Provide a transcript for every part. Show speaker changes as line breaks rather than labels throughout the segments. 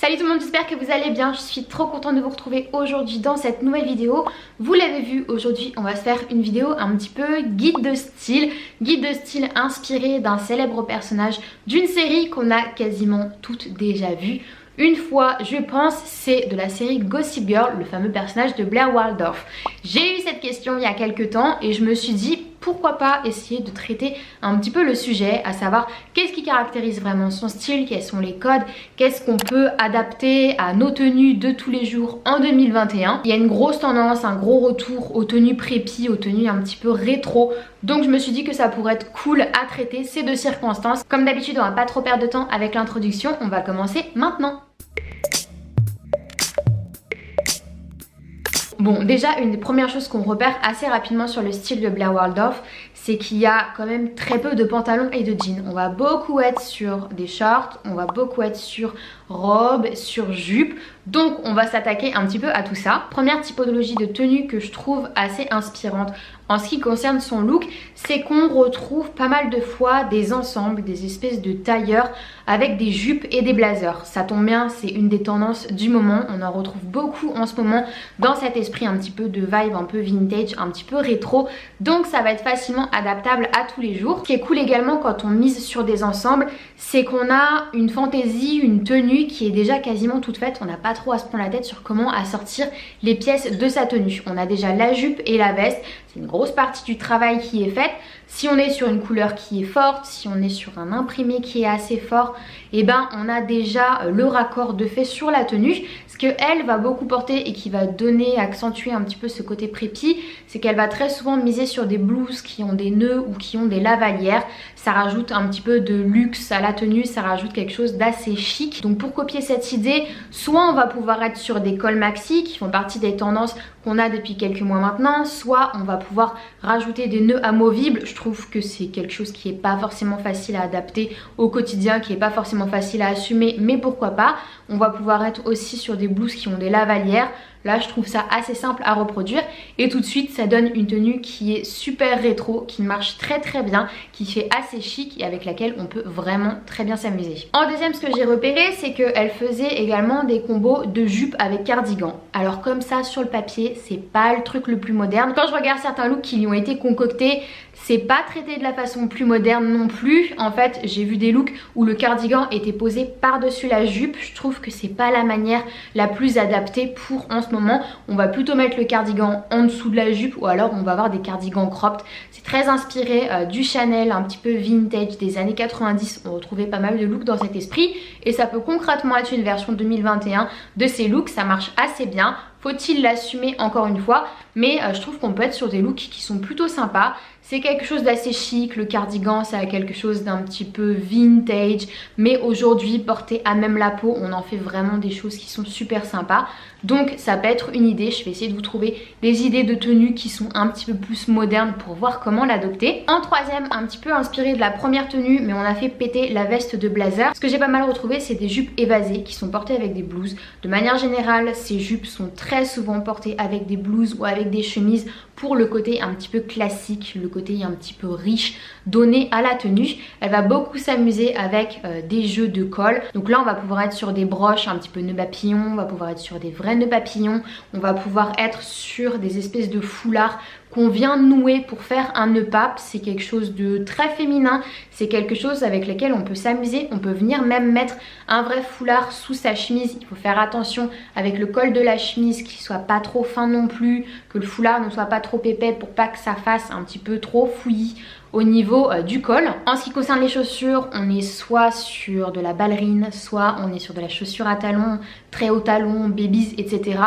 Salut tout le monde, j'espère que vous allez bien. Je suis trop contente de vous retrouver aujourd'hui dans cette nouvelle vidéo. Vous l'avez vu, aujourd'hui on va se faire une vidéo un petit peu guide de style inspiré d'un célèbre personnage d'une série qu'on a quasiment toutes déjà vue une fois, je pense. C'est de la série Gossip Girl, le fameux personnage de Blair Waldorf. J'ai eu cette question il y a quelques temps et je me suis dit pourquoi pas essayer de traiter un petit peu le sujet, à savoir qu'est-ce qui caractérise vraiment son style, quels sont les codes, qu'est-ce qu'on peut adapter à nos tenues de tous les jours en 2021. Il y a une grosse tendance, un gros retour aux tenues prépi, aux tenues un petit peu rétro. Donc je me suis dit que ça pourrait être cool à traiter ces deux circonstances. Comme d'habitude, on va pas trop perdre de temps avec l'introduction, on va commencer maintenant. Bon, déjà une des premières choses qu'on repère assez rapidement sur le style de Blair Waldorf, c'est qu'il y a quand même très peu de pantalons et de jeans. On va beaucoup être sur des shorts, on va beaucoup être sur robes, sur jupes. Donc on va s'attaquer un petit peu à tout ça. Première typologie de tenue que je trouve assez inspirante en ce qui concerne son look, c'est qu'on retrouve pas mal de fois des ensembles, des espèces de tailleurs avec des jupes et des blazers. Ça tombe bien, c'est une des tendances du moment. On en retrouve beaucoup en ce moment dans cet esprit un petit peu de vibe un peu vintage, un petit peu rétro. Donc ça va être facilement adaptable à tous les jours. Ce qui est cool également quand on mise sur des ensembles, c'est qu'on a une fantaisie, une tenue qui est déjà quasiment toute faite. On n'a pas trop à se prendre la tête sur comment assortir les pièces de sa tenue. On a déjà la jupe et la veste. C'est une grosse partie du travail qui est faite. Si on est sur une couleur qui est forte, si on est sur un imprimé qui est assez fort, et ben on a déjà le raccord de fait sur la tenue. Ce qu'elle va beaucoup porter et qui va donner, accentuer un petit peu ce côté prépi, c'est qu'elle va très souvent miser sur des blouses qui ont des nœuds ou qui ont des lavalières. Ça rajoute un petit peu de luxe à la tenue, ça rajoute quelque chose d'assez chic. Donc pour copier cette idée, soit on va pouvoir être sur des cols maxi qui font partie des tendances qu'on a depuis quelques mois maintenant, soit on va pouvoir rajouter des nœuds amovibles. Je trouve que c'est quelque chose qui n'est pas forcément facile à adapter au quotidien, qui n'est pas forcément facile à assumer, mais pourquoi pas. On va pouvoir être aussi sur des blouses qui ont des lavalières. Là, je trouve ça assez simple à reproduire et tout de suite, ça donne une tenue qui est super rétro, qui marche très très bien, qui fait assez chic et avec laquelle on peut vraiment très bien s'amuser. En deuxième, ce que j'ai repéré, c'est qu'elle faisait également des combos de jupes avec cardigan. Alors comme ça, sur le papier, c'est pas le truc le plus moderne. Quand je regarde certains looks qui lui ont été concoctés, c'est pas traité de la façon plus moderne non plus. En fait, j'ai vu des looks où le cardigan était posé par-dessus la jupe. Je trouve que c'est pas la manière la plus adaptée pour en ce moment. On va plutôt mettre le cardigan en dessous de la jupe ou alors on va avoir des cardigans cropped. C'est très inspiré du Chanel, un petit peu vintage des années 90. On retrouvait pas mal de looks dans cet esprit et ça peut concrètement être une version 2021 de ces looks. Ça marche assez bien. Faut-il l'assumer encore une fois, mais je trouve qu'on peut être sur des looks qui sont plutôt sympas. C'est quelque chose d'assez chic, le cardigan ça a quelque chose d'un petit peu vintage, mais aujourd'hui porté à même la peau, on en fait vraiment des choses qui sont super sympas. Donc ça peut être une idée, je vais essayer de vous trouver des idées de tenues qui sont un petit peu plus modernes pour voir comment l'adopter. En troisième, un petit peu inspiré de la première tenue, mais on a fait péter la veste de blazer. Ce que j'ai pas mal retrouvé, c'est des jupes évasées qui sont portées avec des blouses. De manière générale, ces jupes sont très souvent portées avec des blouses ou avec des chemises pour le côté un petit peu classique, le côté un petit peu riche donné à la tenue. Elle va beaucoup s'amuser avec des jeux de col. Donc là on va pouvoir être sur des broches un petit peu nœud papillon, on va pouvoir être sur des vrais nœuds papillons, on va pouvoir être sur des espèces de foulards qu'on vient nouer pour faire un nœud pape. C'est quelque chose de très féminin, c'est quelque chose avec lequel on peut s'amuser. On peut venir même mettre un vrai foulard sous sa chemise. Il faut faire attention avec le col de la chemise qu'il soit pas trop fin non plus, que le foulard ne soit pas trop épais pour pas que ça fasse un petit peu trop fouillis au niveau du col. En ce qui concerne les chaussures, on est soit sur de la ballerine, soit on est sur de la chaussure à talons, très haut talons, babies, etc.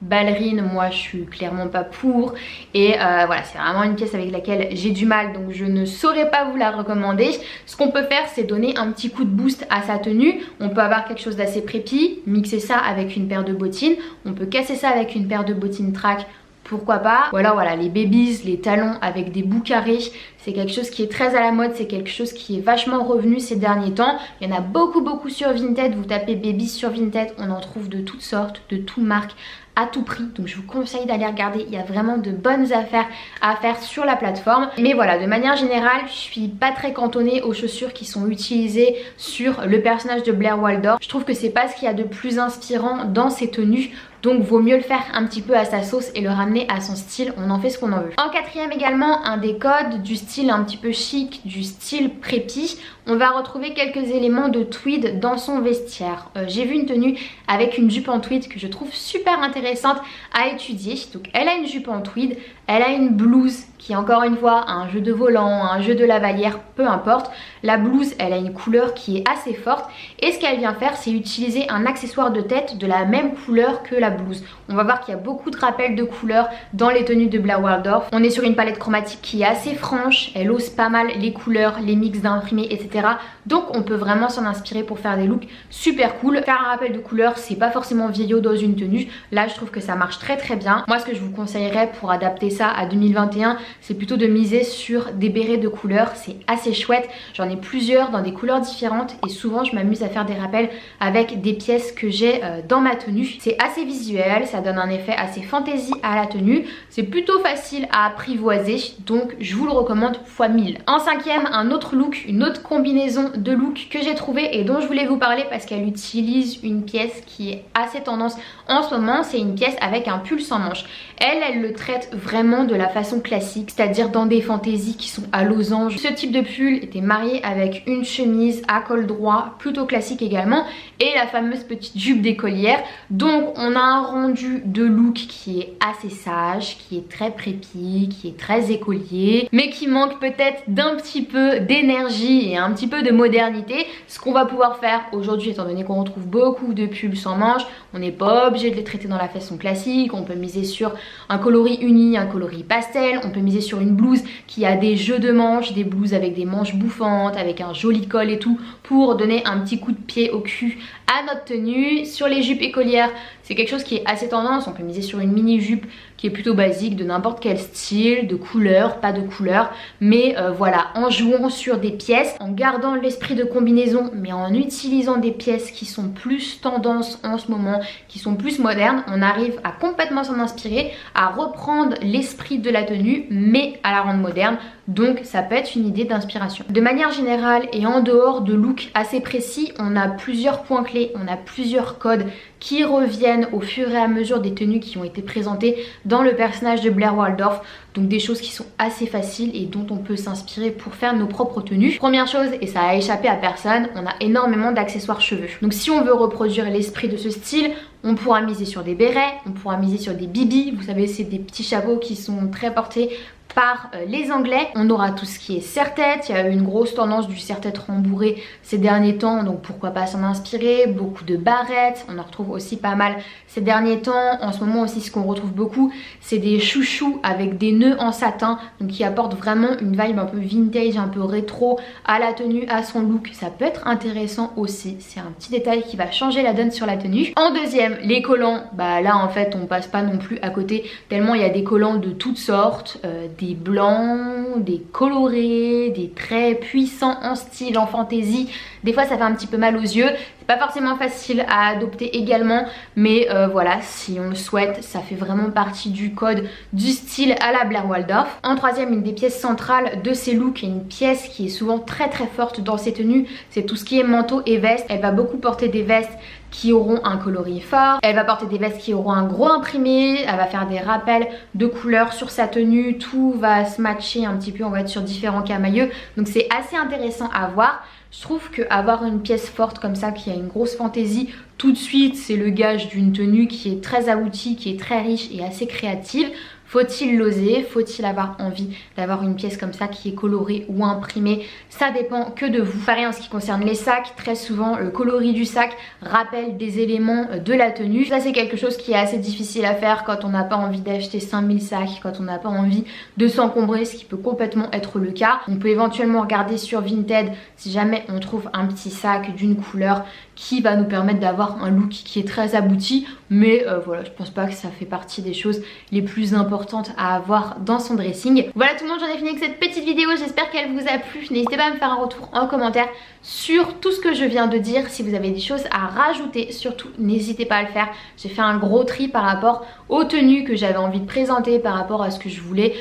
Ballerine, moi je suis clairement pas pour et voilà, c'est vraiment une pièce avec laquelle j'ai du mal, donc je ne saurais pas vous la recommander. Ce qu'on peut faire, c'est donner un petit coup de boost à sa tenue. On peut avoir quelque chose d'assez prépi, mixer ça avec une paire de bottines, on peut casser ça avec une paire de bottines track, pourquoi pas. Ou alors voilà, les babies, les talons avec des bouts carrés, c'est quelque chose qui est très à la mode, c'est quelque chose qui est vachement revenu ces derniers temps. Il y en a beaucoup sur Vinted, vous tapez baby sur Vinted, on en trouve de toutes sortes, de toutes marques, à tout prix, donc je vous conseille d'aller regarder, il y a vraiment de bonnes affaires à faire sur la plateforme. Mais voilà, de manière générale, je suis pas très cantonnée aux chaussures qui sont utilisées sur le personnage de Blair Waldorf. Je trouve que c'est pas ce qu'il y a de plus inspirant dans ses tenues, donc vaut mieux le faire un petit peu à sa sauce et le ramener à son style, on en fait ce qu'on en veut. En quatrième également, un des codes du style un petit peu chic, du style préppy, on va retrouver quelques éléments de tweed dans son vestiaire. J'ai vu une tenue avec une jupe en tweed que je trouve super intéressante à étudier. Donc elle a une jupe en tweed, elle a une blouse qui est encore une fois un jeu de volant, un jeu de lavalière, peu importe. La blouse, elle a une couleur qui est assez forte et ce qu'elle vient faire, c'est utiliser un accessoire de tête de la même couleur que la blouse. On va voir qu'il y a beaucoup de rappels de couleurs dans les tenues de Blair Waldorf. On est sur une palette chromatique qui est assez franche, elle ose pas mal les couleurs, les mix d'imprimés, etc. Donc on peut vraiment s'en inspirer pour faire des looks super cool. Faire un rappel de couleurs, c'est pas forcément vieillot dans une tenue. Là, je trouve que ça marche très bien. Moi, ce que je vous conseillerais pour adapter ça à 2021, c'est plutôt de miser sur des bérets de couleurs. C'est assez chouette. J'en ai plusieurs dans des couleurs différentes et souvent je m'amuse à faire des rappels avec des pièces que j'ai dans ma tenue. C'est assez visuel, ça donne un effet assez fantasy à la tenue. C'est plutôt facile à apprivoiser, donc je vous le recommande x 1000. En cinquième, un autre look, une autre combinaison de look que j'ai trouvé et dont je voulais vous parler parce qu'elle utilise une pièce qui est assez tendance en ce moment. C'est une pièce avec un pull sans manches. Elle le traite vraiment de la façon classique, c'est-à-dire dans des fantaisies qui sont à losange. Ce type de pull était marié avec une chemise à col droit, plutôt classique également, et la fameuse petite jupe d'écolière. Donc on a un rendu de look qui est assez sage, qui est très préppy, qui est très écolier, mais qui manque peut-être d'un petit peu d'énergie et un petit peu de modernité. Ce qu'on va pouvoir faire aujourd'hui, étant donné qu'on retrouve beaucoup de pulls sans manches, on n'est pas obligé de les traiter dans la façon classique. On peut miser sur un coloris uni, un coloris pastel, on peut miser sur une blouse qui a des jeux de manches, des blouses avec des manches bouffantes, avec un joli col et tout, pour donner un petit coup de pied au cul à notre tenue. Sur les jupes écolières, c'est quelque chose qui est assez tendance, on peut miser sur une mini jupe qui est plutôt basique, de n'importe quel style, de couleur, pas de couleur, mais voilà, en jouant sur des pièces, en gardant l'esprit de combinaison, mais en utilisant des pièces qui sont plus tendance en ce moment, qui sont plus modernes, on arrive à complètement s'en inspirer, à reprendre l'esprit de la tenue, mais à la rendre moderne. Donc ça peut être une idée d'inspiration. De manière générale et en dehors de looks assez précis, on a plusieurs points clés, on a plusieurs codes qui reviennent au fur et à mesure des tenues qui ont été présentées dans le personnage de Blair Waldorf. Donc des choses qui sont assez faciles et dont on peut s'inspirer pour faire nos propres tenues. Première chose, et ça a échappé à personne, on a énormément d'accessoires cheveux. Donc si on veut reproduire l'esprit de ce style, on pourra miser sur des bérets, on pourra miser sur des bibis. Vous savez, c'est des petits chapeaux qui sont très portés par les Anglais. On aura tout ce qui est serre-tête. Il y a eu une grosse tendance du serre-tête rembourré ces derniers temps, donc pourquoi pas s'en inspirer. Beaucoup de barrettes, on en retrouve aussi pas mal ces derniers temps. En ce moment aussi, ce qu'on retrouve beaucoup, c'est des chouchous avec des nœuds en satin, donc qui apportent vraiment une vibe un peu vintage, un peu rétro à la tenue, à son look. Ça peut être intéressant aussi, c'est un petit détail qui va changer la donne sur la tenue. En deuxième, les collants, bah là en fait on passe pas non plus à côté, tellement il y a des collants de toutes sortes, des blancs, des colorés, des très puissants en style, en fantaisie. Des fois ça fait un petit peu mal aux yeux, c'est pas forcément facile à adopter également, mais voilà, si on le souhaite, ça fait vraiment partie du code du style à la Blair Waldorf. En troisième, une des pièces centrales de ces looks, et une pièce qui est souvent très forte dans ces tenues, c'est tout ce qui est manteau et veste. Elle va beaucoup porter des vestes qui auront un coloris fort, elle va porter des vestes qui auront un gros imprimé, elle va faire des rappels de couleurs sur sa tenue, tout va se matcher un petit peu, on va être sur différents camailleux, donc c'est assez intéressant à voir. Je trouve qu'avoir une pièce forte comme ça qui a une grosse fantaisie, tout de suite c'est le gage d'une tenue qui est très aboutie, qui est très riche et assez créative. Faut-il l'oser? Faut-il avoir envie d'avoir une pièce comme ça qui est colorée ou imprimée? Ça dépend que de vous. Pareil en ce qui concerne les sacs, très souvent le coloris du sac rappelle des éléments de la tenue. Ça c'est quelque chose qui est assez difficile à faire quand on n'a pas envie d'acheter 5000 sacs, quand on n'a pas envie de s'encombrer, ce qui peut complètement être le cas. On peut éventuellement regarder sur Vinted si jamais on trouve un petit sac d'une couleur qui va nous permettre d'avoir un look qui est très abouti, mais voilà, je pense pas que ça fait partie des choses les plus importantes importante à avoir dans son dressing. Voilà tout le monde, j'en ai fini avec cette petite vidéo, j'espère qu'elle vous a plu. N'hésitez pas à me faire un retour en commentaire sur tout ce que je viens de dire. Si vous avez des choses à rajouter, surtout n'hésitez pas à le faire. J'ai fait un gros tri par rapport aux tenues que j'avais envie de présenter, par rapport à ce que je voulais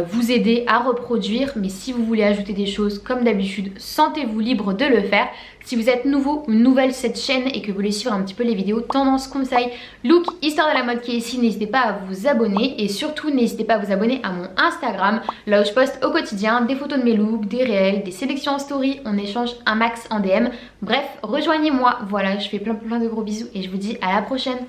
vous aider à reproduire. Mais si vous voulez ajouter des choses comme d'habitude, sentez-vous libre de le faire. Si vous êtes nouveau ou nouvelle sur cette chaîne et que vous voulez suivre un petit peu les vidéos tendance, conseils, look, histoire de la mode qui est ici, n'hésitez pas à vous abonner. Et surtout n'hésitez pas à vous abonner à mon Instagram, là où je poste au quotidien des photos de mes looks, des réels, des sélections en story, on échange un max en DM. Bref, rejoignez-moi. Voilà, je fais plein de gros bisous et je vous dis à la prochaine.